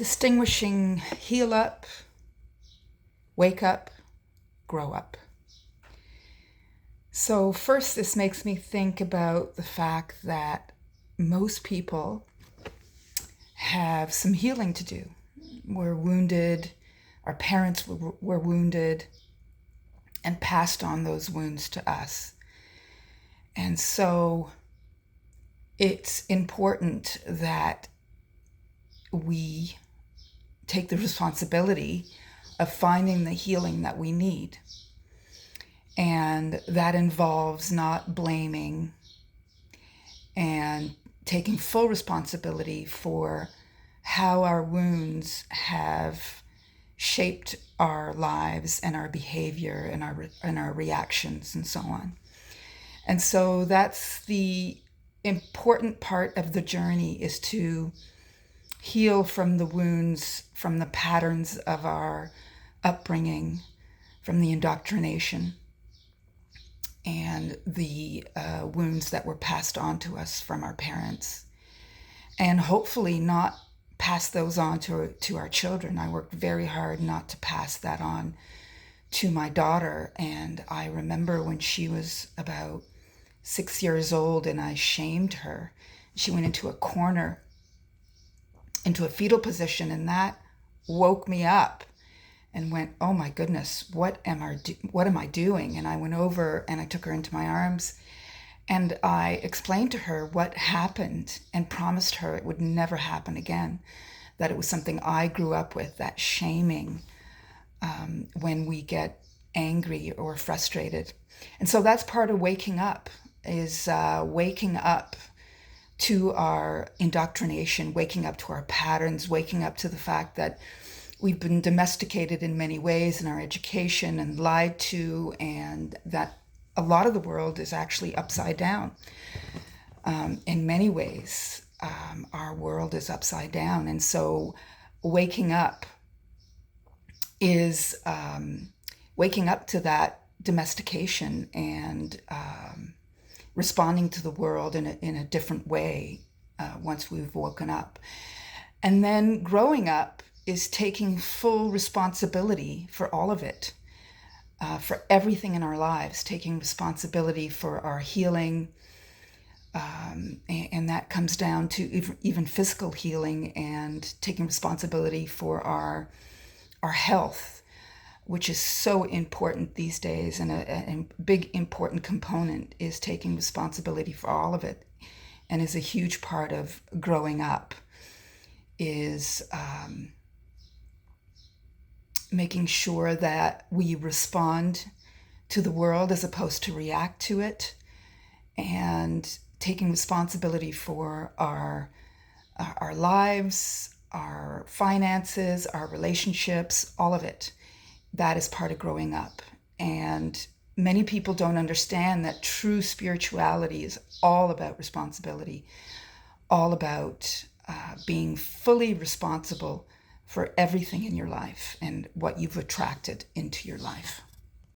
distinguishing heal up, wake up, grow up. So first, this makes me think about the fact that most people have some healing to do. We're wounded, our parents were wounded and passed on those wounds to us. And so it's important that we take the responsibility of finding the healing that we need. And that involves not blaming and taking full responsibility for how our wounds have shaped our lives and our behavior and our reactions and so on. And so that's the important part of the journey, is to heal from the wounds, from the patterns of our upbringing, from the indoctrination, and the wounds that were passed on to us from our parents. And hopefully not pass those on to our children. I worked very hard not to pass that on to my daughter. And I remember when she was about 6 years old and I shamed her. She went into a corner, into a fetal position, and that woke me up and went, oh my goodness, what am I doing? And I went over and I took her into my arms and I explained to her what happened and promised her it would never happen again, that it was something I grew up with, that shaming when we get angry or frustrated. And so that's part of waking up, is waking up to our indoctrination, waking up to our patterns, waking up to the fact that we've been domesticated in many ways in our education and lied to, and that a lot of the world is actually upside down. In many ways, our world is upside down. And so waking up is waking up to that domestication and responding to the world in a different way once we've woken up. And then growing up is taking full responsibility for all of it, for everything in our lives, taking responsibility for our healing. And that comes down to even physical healing, and taking responsibility for our health, which is so important these days. And a big important component is taking responsibility for all of it, and is a huge part of growing up, is making sure that we respond to the world as opposed to react to it, and taking responsibility for our lives, our finances, our relationships, all of it. That is part of growing up. And many people don't understand that true spirituality is all about responsibility, all about being fully responsible for everything in your life and what you've attracted into your life.